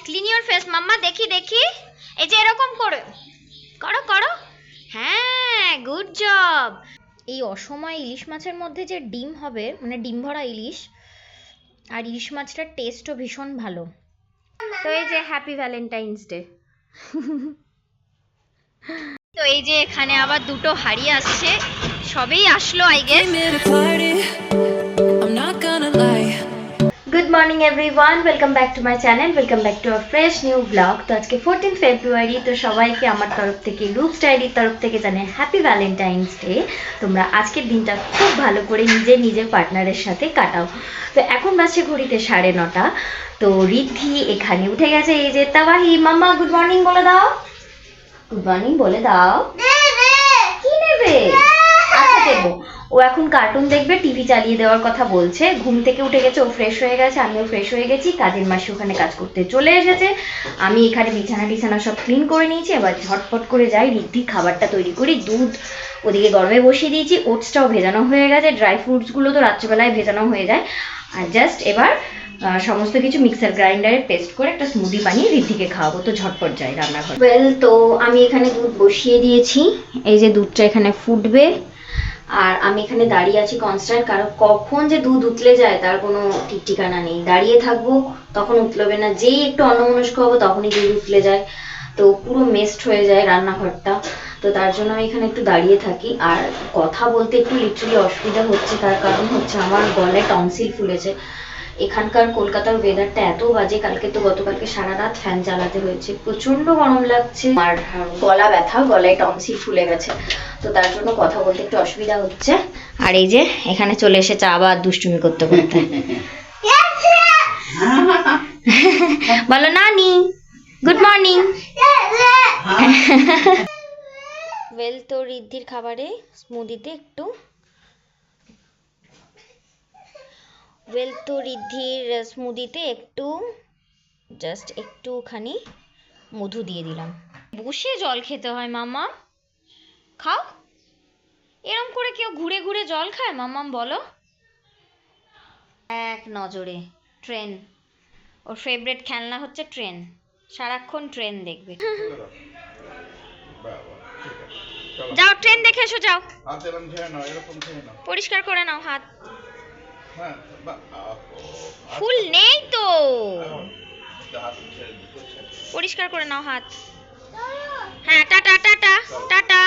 Clean your face mamma, দেখি দেখি। এই যে এরকম করে করো করো। হ্যাঁ, গুড জব। এই অসময়ে ইলিশ মাছের মধ্যে যে ডিম হবে, মানে ডিম ভরা ইলিশ, আর ইলিশ মাছটার টেস্টও ভীষণ ভালো। তো এই যে হ্যাপি ভ্যালেন্টাইন্স ডে। তো এই যে এখানে আবার দুটো হাড়ি আসছে, সবেই আসলো I guess. Good morning everyone, welcome back to my channel, welcome back to a fresh new blog. তো আজকে 14 ফেব্রুয়ারি, তো সবাইকে আমার তরফ থেকে, রূপস ডায়েরির তরফ থেকে জানাই হ্যাপি ভ্যালেন্টাইন্স ডে। তোমরা আজকের দিনটা খুব ভালো করে নিজের পার্টনারের সাথে কাটাও। তো এখন বাজছে ঘড়িতে 9:30। তো রিদ্ধি এখানে উঠে গেছে। এই যে তাওয়াহি, মাম্মা গুড মর্নিং বলে দাও, গুড মর্নিং বলে দাও। কি নেবে? আচ্ছা দেবো। ও এখন কার্টুন দেখবে, টিভি চালিয়ে দেওয়ার কথা বলছে। ঘুম থেকে উঠে গেছে, ও ফ্রেশ হয়ে গেছে, আমিও ফ্রেশ হয়ে গেছি। কাজের মাসি ওখানে কাজ করতে চলে এসেছে, আমি এখানে বিছানা সব ক্লিন করে নিয়েছি। এবার ঝটপট করে যাই, রিদ্ধির খাবারটা তৈরি করি। দুধ ওদিকে গরমে বসিয়ে দিয়েছি, ওটসটাও ভেজানো হয়ে গেছে, ড্রাই ফ্রুটসগুলো তো রাত্রেবেলায় ভেজানো হয়ে যায়। আর জাস্ট এবার সমস্ত কিছু মিক্সার গ্রাইন্ডারে পেস্ট করে একটা স্মুদি বানিয়ে রিদ্ধিকে খাওয়াবো। তো ঝটপট যাই রান্নাঘর। ওয়েল, তো আমি এখানে দুধ বসিয়ে দিয়েছি। এই যে দুধটা এখানে ফুটবে, আর আমি এখানে দাঁড়িয়ে আছি কনস্ট্যান্ট, কারণ কখন যে দুধ উতলে যায় তার কোনো ঠিক ঠিকানা নেই। দাঁড়িয়ে থাকবো তখন উতলবে না, যেই একটু অন্যমনস্ক হবো তখনই দুধ উতলে যায়। তো পুরো মেস্ট হয়ে যায় রান্নাঘরটা। তো তার জন্য আমি এখানে একটু দাঁড়িয়ে থাকি। আর কথা বলতে একটু লিটারালি অসুবিধা হচ্ছে, তার কারণ হচ্ছে আমার গলায় টনসিল ফুলেছে। এখানকার কলকাতার ওয়েদারটা এত বাজে, গতকালকে সারা রাত ফ্যান চালাতে হয়েছে, প্রচন্ড গরম লাগছে, আর গলা ব্যথা, গলায় টনসিল ফুলে গেছে। তো তার জন্য কথা বলতে একটু অসুবিধা হচ্ছে। আর এই যে এখানে চলে এসেছে আবার দুষ্টুমি করতে করতে। বলো নানি গুড মর্নিং। ওয়েল, তো রিদ্ধির খাবারে স্মুদিতে একটু জাস্ট একটুখানি মধু দিয়ে দিলাম। বসে জল খেতে হয় মাম্মা, খাও। এরম করে কেউ ঘুরে ঘুরে জল খায় মাম্মাম বলো? এক নজরে ট্রেন, ওর ফেভারিট খেলনা হচ্ছে ট্রেন, সারাক্ষণ ট্রেন দেখবে। যাও ট্রেন দেখে এসো, যাও পরিষ্কার করে নাও হাত। ফুল নেই তো, পরিষ্কার করে নাও হাত। হ্যাঁ, টাটা টাটা টাটা।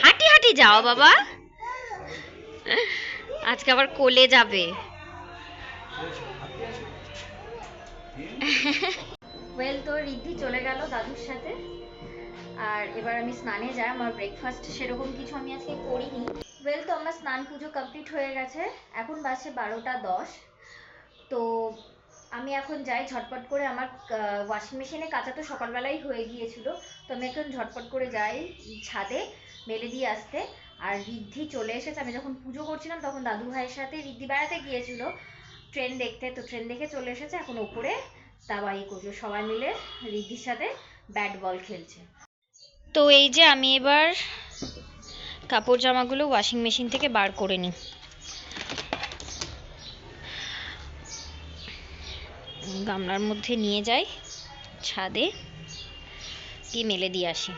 হাঁটি হাঁটি যাও বাবা, আজকে আবার কোলে যাবে। ওয়েল, তো রিদ্ধি চলে গেল দাদুর সাথে, আর এবার আমি স্নানে যাই। আমার ব্রেকফাস্ট সেরকম কিছু আমি আজকে করিনি। ওয়েল, তো আমার স্নান পুজো কমপ্লিট হয়ে গেছে, এখন বাজছে 12:10। তো আমি এখন যাই ঝটপট করে, আমার ওয়াশিং মেশিনে কাচা তো সকালবেলাই হয়ে গিয়েছিল। তো আমি এখন ঝটপট করে যাই ছাদে মেলে দিয়ে আসতে। আর রিদ্ধি চলে এসেছে, আমি যখন পুজো করছিলাম তখন দাদু ভাইয়ের সাথে রিদ্ধি বেড়াতে গিয়েছিল ট্রেন দেখতে, তো ট্রেন দেখে চলে এসেছে। এখন ওপরে দাবাই করছে, সবাই মিলে রিদ্ধির সাথে ব্যাট বল খেলছে। তো এই যে আমি এবার কাপড় জামাগুলো ওয়াশিং মেশিন থেকে বার করে নিই। গামলার মধ্যে নিয়ে যাই, ছাদে গিয়ে মেলে দিয়ে আসি।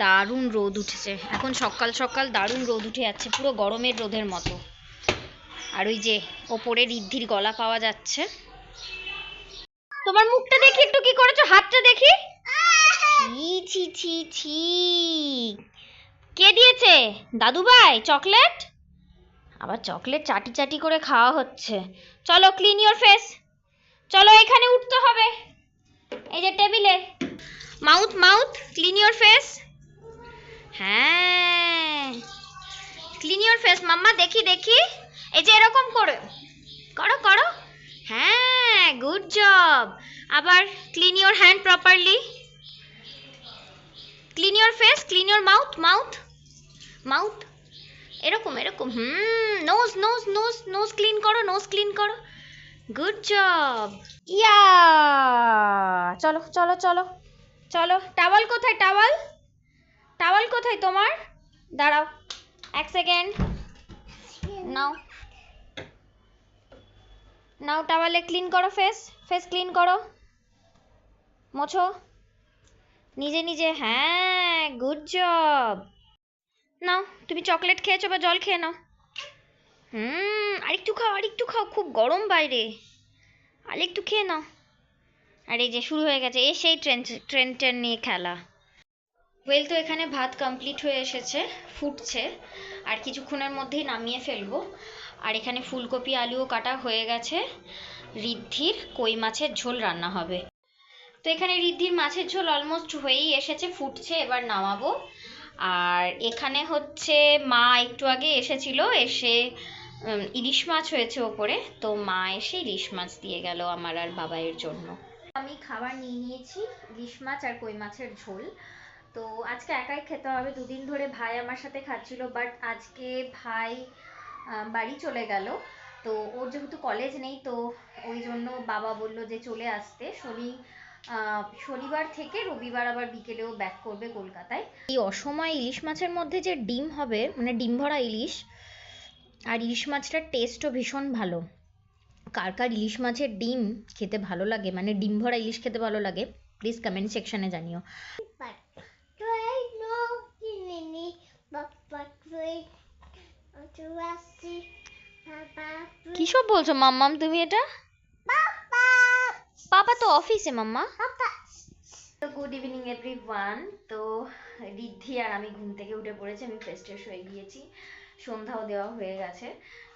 দারুণ রোদ উঠেছে এখন, সকাল সকাল দারুণ রোদ উঠে যাচ্ছে, পুরো গরমের রোদের মতো। আর ওই যে ওপরে রিদ্ধির গলা পাওয়া যাচ্ছে। তোমার মুখটা দেখি একটু, কি করেছো হাতটা দেখি। ছি ছি ছি ছি, কে দিয়েছে? দাদু ভাই চকলেট? আবার চকলেট চাটি চাটি করে খাওয়া হচ্ছে। চলো ক্লিন ইওর ফেস, চলো এখানে উঠতে হবে, এই যে টেবিলে। Mouth mouth clean your face. হ্যাঁ, ক্লিন ইওর ফেস মাম্মা, দেখি দেখি। এই যে এরকম করে করো করো। হ্যাঁ, গুড জব। আবার clean your hand properly, clean your face, clean your mouth mouth mouth, এরকম এরকম। Nose nose nose nose clean করো, নোজ ক্লিন করো, গুড জব। ইয়া, চলো চলো চলো চলো। টাওয়াল কোথায়? টাওয়াল, টাওয়াল কোথায় তোমার? দাঁড়াও এক সেকেন্ড, নাও। নাও টাওয়ালে ক্লিন করো, ফেস ক্লিন করো, মোছো নিজে নিজে। হ্যাঁ, গুড জব। নাও তুমি চকলেট খেয়েছো বা জল খেয়ে নাও। আরেকটু খাও, আরেকটু খাও, খুব গরম বাইরে, আরেকটু খেয়ে নাও। আর এই যে শুরু হয়ে গেছে সেই ট্রেন নিয়ে খেলা। ওয়েল, তো এখানে ভাত কমপ্লিট হয়ে এসেছে, ফুটছে, আর কিছুক্ষণের মধ্যেই নামিয়ে ফেলবো। আর এখানে ফুলকপি আলুও কাটা হয়ে গেছে, ঋদ্ধির কই মাছের ঝোল রান্না হবে। তো এখানে ঋদ্ধির মাছের ঝোল অলমোস্ট হয়েই এসেছে, ফুটছে, এবার নামাবো। আর এখানে হচ্ছে মা একটু আগে এসেছিল, এসে ইলিশ মাছ হয়েছে ওপরে, তো মা এসে ইলিশ মাছ দিয়ে গেল আমার আর বাবাইয়ের জন্য। আমি খাবার নিয়ে নিয়েছি, ইলিশ মাছ আর কই মাছের ঝোল। তো আজকে একাই খেতে হবে, দুদিন ধরে ভাই আমার সাথে খাচ্ছিল, বাট আজকে ভাই বাড়ি চলে গেল। তো ওর যেহেতু কলেজ নেই, তো ওই জন্য বাবা বলল যে চলে আসতে, শনিবার থেকে রবিবার আবার বিকেলেও ব্যাক করবে কলকাতায়। এই অসময়ে ইলিশ মাছের মধ্যে যে ডিম হবে, মানে ডিম ভরা ইলিশ, আর ইলিশ মাছটার টেস্টও ভীষণ ভালো। কার কার ইলিশ মাছের ডিম খেতে ভালো লাগে, মানে ডিম ভরা ইলিশ খেতে ভালো লাগে, প্লিজ কমেন্ট সেকশনে জানিও। কি সব বলছো মাম্মাম তুমি এটা? পাপা তো অফিসে মাম্মা। তো গুড ইভিনিং এভরিওয়ান। তো ঋদ্ধি আর আমি ঘুম থেকে উঠে পড়েছি, আমি ফ্রেশ ট্রেশ হয়ে গিয়েছি, সন্ধ্যাও দেওয়া হয়ে গেছে।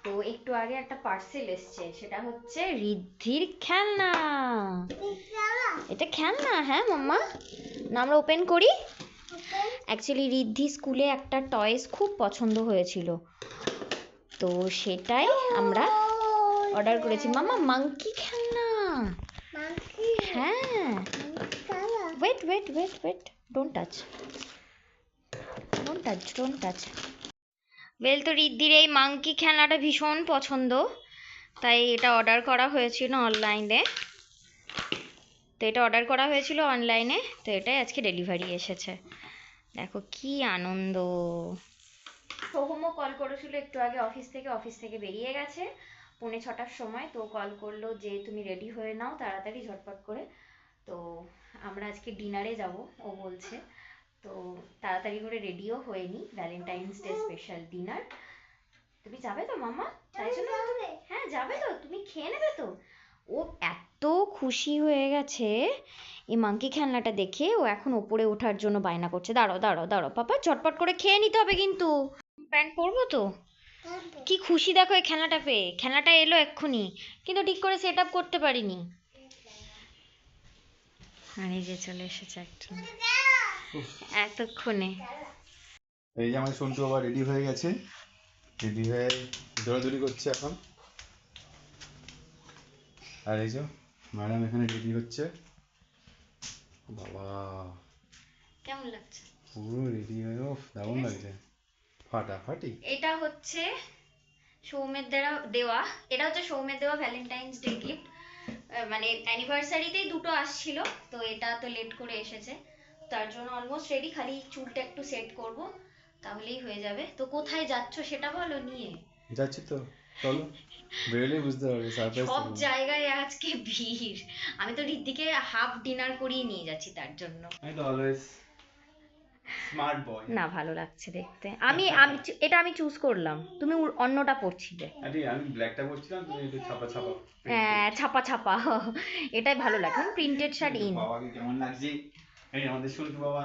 তো একটু আগে একটা পার্সেল এসছে, সেটা হচ্ছে ঋদ্ধির খেলনা। এটা খেলনা? হ্যাঁ মাম্মা, না আমরা ওপেন করি। অ্যাকচুয়ালি ঋদ্ধি স্কুলে একটা টয়েস খুব পছন্দ হয়েছিল, তো সেটাই আমরা অর্ডার করেছি। মাম্মা মাঙ্কি খেলনা। হ্যাঁ, wait wait wait wait, don't touch, don't touch, don't touch. Well, তো ঋদ্ধির এই মাঙ্কি খেলনাটা ভীষণ পছন্দ, তাই এটা অর্ডার করা হয়েছিল অনলাইনে। তো এটাই আজকে ডেলিভারি এসেছে। দেখো কি আনন্দ। সোহমও কল করেছিল একটু আগে অফিস থেকে বেরিয়ে গেছে 6:45-র সময়। তো কল করলো যে তুমি রেডি হয়ে নাও তাড়াতাড়ি ঝটপট করে, তো আমরা আজকে ডিনারে যাব ও বলছে। তো তাড়াতাড়ি করে রেডিও হয়ে নি, ভ্যালেন্টাইন্স ডে স্পেশাল ডিনার। তুমি যাবে তো মাম্মা? তাই জন্য হ্যাঁ যাবে তো, তুমি খেয়ে নেবে তো। ও এত খুশি হয়ে গেছে এই মাঙ্কি খেলনাটা দেখে, ও এখন ওপরে ওঠার জন্য বায়না করছে। দাঁড়াও দাঁড়াও দাঁড়াও পাপা, চটপট করে খেয়ে নিতে হবে কিন্তু। প্যান্ট পরবো তো। কি খুশি দেখো এই খেলনাটা পেয়ে, খেলনাটা এলো এক্ষুনি, কিন্তু ঠিক করে সেট আপ করতে পারিনি। আর এই যে চলে এসেছে একটা এতক্ষণে। এই যে আমাদের সন্টু বাবা রেডি হয়ে গেছে, রেডি হয়ে দৌড়াদৌড়ি করছে এখন। আর এই যে ম্যাডাম এখানে রেডি হচ্ছে। বাবা কেমন লাগছে? পুরো রেডি হয়ে দারুণ লাগছে, ফাটাফাটি। এটা হচ্ছে সৌমের দেওয়া, এটা হচ্ছে সৌমের দেওয়া ভ্যালেন্টাইন্স ডে গিফট। মানে অ্যানিভার্সারিতেই দুটো আসছিল, তো এটা তো লেট করে এসেছে, তার জন্য অলমোস্ট রেডি, খালি চুলটা একটু সেট করব, তাহলেই হয়ে যাবে। তো কোথায় যাচ্ছ সেটা বলো। নিয়ে যাচ্ছি তো, চলো বেরোলেই বুঝতে পারবে। সারপ্রাইজ সব জায়গায় আজকে ভিড়, আমি তো ঋদ্ধিকে হাফ ডিনার করিয়ে নিয়ে যাচ্ছি তার জন্য। আমি তো অলওয়েজ স্মার্ট বয়। না ভালো লাগছে দেখতে, আমি এটা আমি চুজ করলাম, তুমি অন্যটা পরছিলে। আরে আমি ব্ল্যাকটা পরছিলাম, তুমি একটু ছাপা ছাপা। হ্যাঁ ছাপা ছাপা, এটাই ভালো লাগে, প্রিন্টেড শার্ট ইন। বাবাকে কেমন লাগছে? এই আমাদের সন্টু বাবা।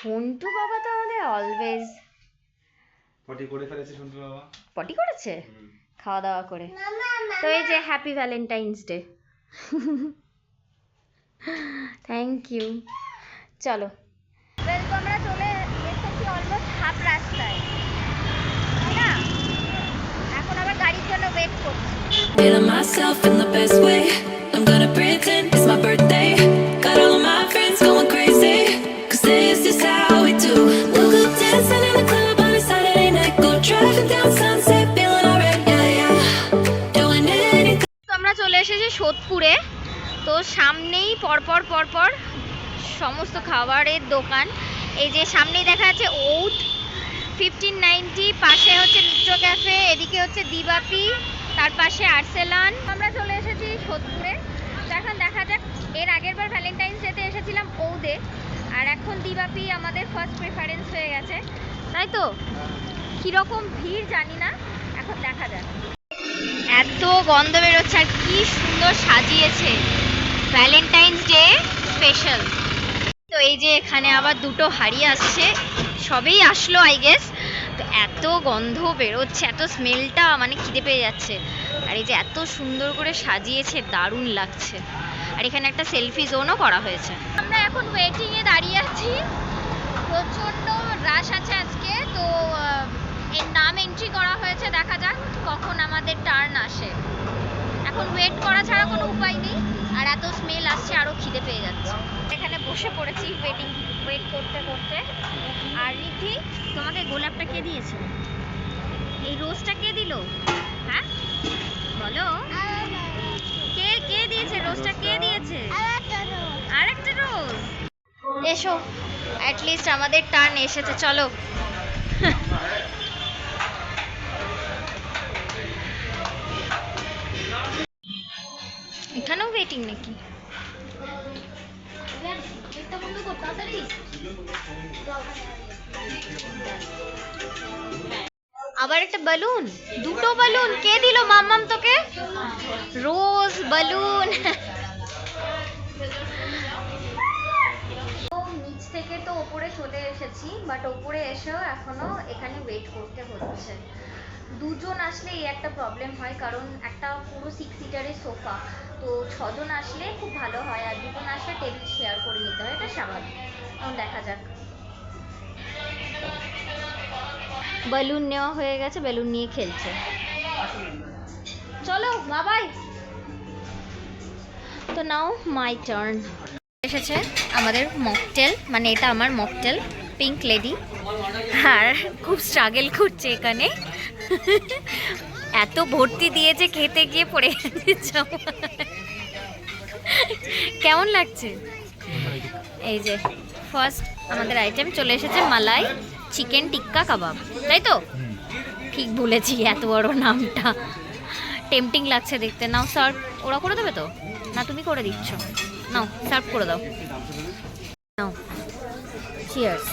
সন্টু বাবা তো আমাদের অলওয়েজ। পটি করে ফেলেছে সন্টু বাবা। পটি করেছে খাওয়া দাওয়া করে। তো এই যে happy Valentine's day. Thank you. চলো, আমরা চলে এসেছি অলমোস্ট হাফ রাস্তায়, তাই না? এখন আবার গাড়ির জন্য ওয়েট করছি। Feeling myself in the best way. I'm gonna pretend it's my birthday. Got all of my friends going crazy, 'cause this is how we do. Woke up dancing in the club on a Saturday night. Go driving down Sunset, feeling alright, yeah, yeah. Doing anything. তো আমরা চলে এসেছি সোদপুরে। তো সামনেই পরপর সমস্ত খাবারের দোকান। এই যে সামনেই দেখা যাচ্ছে ওউট 1590, পাশে হচ্ছে মিত্র ক্যাফে, এদিকে হচ্ছে দিবাপি, তার পাশে আর্সেলান। আমরা চলে এসেছি সোদপুরে। তো এখন দেখা যাক, এর আগের বার ভ্যালেন্টাইন্স ডেতে এসেছিলাম ঔদে, আর এখন দিবাপি আমাদের ফার্স্ট প্রেফারেন্স হয়ে গেছে, তাই তো? কীরকম ভিড় জানি না, এখন দেখা যাক। এত গন্ধ বেরোচ্ছে, আর কি সুন্দর সাজিয়েছে, ভ্যালেন্টাইন্স ডে স্পেশাল। তো এই যে এখানে আবার দুটো হাড়ি আসছে, সবেই আসলো আই গেস। তো এত গন্ধ বেরোচ্ছে, এত স্মেলটা মানে খিদে পেয়ে যাচ্ছে। আর এই যে এত সুন্দর করে সাজিয়েছে, দারুণ লাগছে। আর এখানে একটা সেলফি জোনও করা হয়েছে। আমরা এখন ওয়েটিংয়ে দাঁড়িয়ে আছি, প্রচণ্ড রাশ আছে আজকে। তো এর নাম এন্ট্রি করা হয়েছে, দেখা যাক কখন আমাদের টার্ন আসে। এখন ওয়েট করা ছাড়া কোনো উপায় নেই, আর এত স্মেল আসছে, আরও খিদে পেয়ে যাচ্ছে। এখানে বসে পড়েছি ওয়েট করতে করতে। আর রিধি, তোমাকে গোলাপটা কে দিয়েছে? এই রোজটা কে দিল? হ্যাঁ বলো, কে কে দিয়েছে রোজটা? কে দিয়েছে? আর একটা রোজ। এসো, অ্যাটলিস্ট আমাদের টার্ন এসেছে, চলো। এখানেও ওয়েটিং নাকি? আবার একটা বালুন, দুটো বালুন কে দিল মাম্মাম তোকে? রোজ বালুন। নিচ থেকে তো ওপরে চলে এসেছি, বাট ওপরে এসেও এখনো এখানে ওয়েট করতে হচ্ছে। দুজন আসলে এই একটা প্রবলেম হয়, কারণ একটা পুরো 6 সিটারের সোফা, তো 6 জন আসলে খুব ভালো হয়, আর দুজন আসলে টেবিল শেয়ার করে নিতে হয়, এটা স্বাভাবিক। এখন দেখা যাক। বেলুন নেওয়া হয়ে গেছে, বেলুন নিয়ে খেলছে। চলো বাবাই। তো নাও মাই টার্ন। এসেছে আমাদের মকটেল, মানে এটা আমার মকটেল, পিঙ্ক লেডি। আর খুব স্ট্রাগল করছে এখানে, এত ভর্তি দিয়েছে, খেতে গিয়ে পড়ে গেছে। কেমন লাগছে? এই যে ফার্স্ট আমাদের আইটেম চলে এসেছে, মালাই চিকেন টিক্কা কাবাব, তাই তো? ঠিক বলেছি, এত বড় নামটা। টেম্পটিং লাগছে দেখতে। নাও সার্ভ। ওরা করে দেবে তো? না তুমি করে দিচ্ছ? নাও সার্ভ করে দাও। নাও, চিয়ার্স।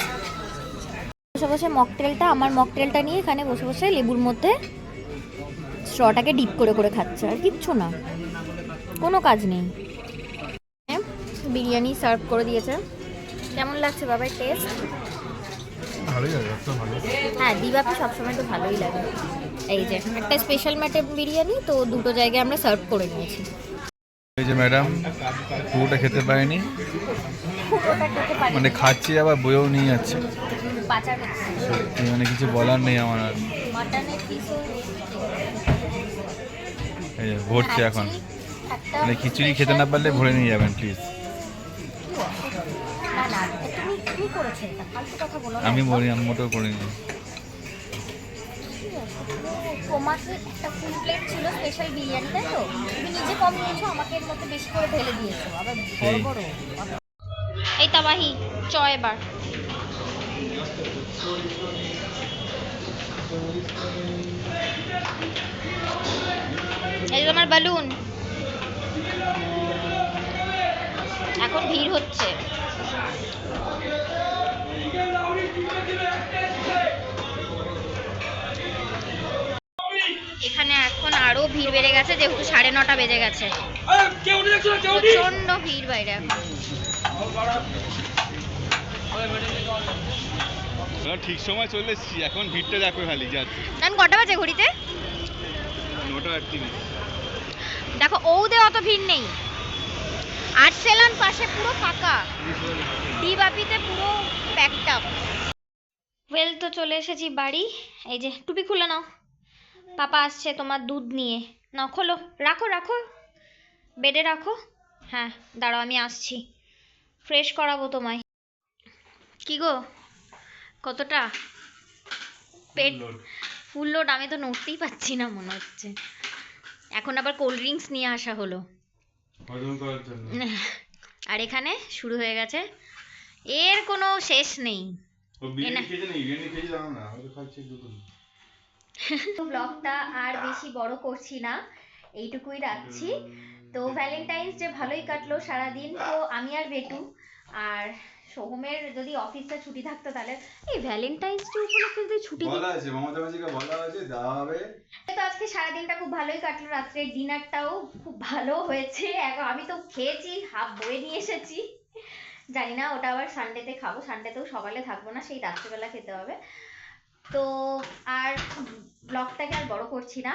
বসে বসে মকটেলটা, আমার মকটেলটা নিয়ে এখানে বসে বসে লেবুর মধ্যে স্ট্রটাকে ডিপ করে করে খাচ্ছে, আর কিচ্ছু না, কোনো কাজ নেই। বিরিয়ানি সার্ভ করে দিয়েছে। কেমন লাগছে বাবার টেস্ট? ভালোই লাগে, ভালো। হ্যাঁ, দিবাপি সবসময় তো ভালোই লাগে। এই যে একটা স্পেশাল ম্যাটে বিরিয়ানি, তো দুটো জায়গায় আমরা সার্ভ করে নিয়েছি। এই যে ম্যাডাম পুরোটা খেতে পারেনি, মানে খাচ্ছি আবার বইও নিয়ে যাচ্ছে। সত্যি মানে কিছু বলার নেই আমার আর। এই যে ভরছে এখন, মানে খিচুড়ি খেতে না পারলে ভরে নিয়ে যাবেন প্লিজ। আমি বলি, আমি মোটেও করিনি। তোমাকে একটা ফুল প্লেট ছিল স্পেশাল বিরিয়ানি, তাই তো? তুমি নিজে কম নিয়েছো, আমাকে এর মধ্যে বেশি করে ঢেলে দিয়েছো, আবার বড় বড়। এই তাবাহি চ এবার। এই যে তোমার বালুন। এখন ভিড় হচ্ছে। এখানে এখন আরো ভিড় বেড়ে গেছে, যেহেতু 9:30 বেজে গেছে। প্রচন্ড ভিড় বাইরে এখন। ঠিক সময় চলে এসেছি, এখন ভিড়টা দেখো খালি যাচ্ছে। এখন কটা বাজে ঘড়িতে? 9:38। দেখো ঔদে অত ভিড় নেই, আর্সেলান পাশে পুরো ফাঁকা, দিবাপিতে পুরো প্যাকড আপ। ওয়েল, তো চলে এসেছি বাড়ি। এই যে টুপি খুলে নাও, পাপা আসছে তোমার দুধ নিয়ে। নাও খোলো, রাখো রাখো, বেডে রাখো। হ্যাঁ দাঁড়াও, আমি আসছি, ফ্রেশ করাবো তোমায়। কি গো, কতটা পেট ফুল লোড? আমি তো নড়তেই পারছি না মনে হচ্ছে। এখন আবার কোল্ড ড্রিঙ্কস নিয়ে আসা হলো। আর এখানে শুরু হয়ে গেছে, এর কোনো শেষ নেই। তো ব্লগটা আর বেশি বড় করছি না, এইটুকুই রাখছি। তো ভ্যালেন্টাইন্স ডে ভালোই কাটলো সারাদিন। তো আমি আর বেটু আর সোহমের যদি অফিসটা ছুটি থাকতো তাহলে এই ভ্যালেন্টাইন্স ডে উপলক্ষে যদি ছুটি বলা আছে, মমতা মাঝিকে বলা আছে দেওয়া হবে। তো আজকে সারাদিনটা খুব ভালোই কাটলো, রাত্রের ডিনারটাও খুব ভালো হয়েছে। এখন আমি তো খেয়েছি, হাফ বয়ে নিয়ে এসেছি, জানি না ওটা আবার সানডেতে খাবো, সানডেতেও সকালে থাকবো না, সেই রাত্রেবেলা খেতে হবে। তো আর ব্লগটাকে আর বড় করছি না।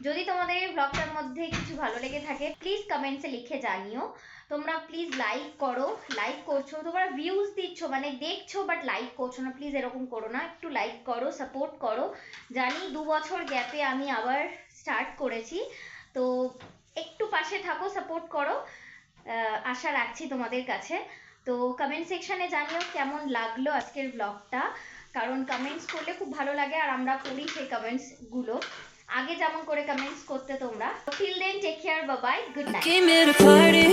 যদি তোমাদের এই ব্লগটার মধ্যে কিছু ভালো লেগে থাকে প্লিজ কমেন্টসে লিখে জানিও। তোমরা প্লিজ লাইক করো, লাইক করছো, তোমরা ভিউজ দিচ্ছ মানে দেখছো বাট লাইক করছো না, প্লিজ এরকম করো না, একটু লাইক করো, সাপোর্ট করো। জানি 2 বছর গ্যাপে আমি আবার স্টার্ট করেছি, তো একটু পাশে থাকো, সাপোর্ট করো, আশা রাখছি তোমাদের কাছে। তো কমেন্ট সেকশনে জানিও কেমন লাগলো আজকের ব্লগটা, কারণ কমেন্টস করলে খুব ভালো লাগে আর আমরা পড়ি সেই কমেন্টসগুলো, আগে যেমন করে কমেন্টস করতে তোমরা। Till then take care, bye bye, good night. Came here to party.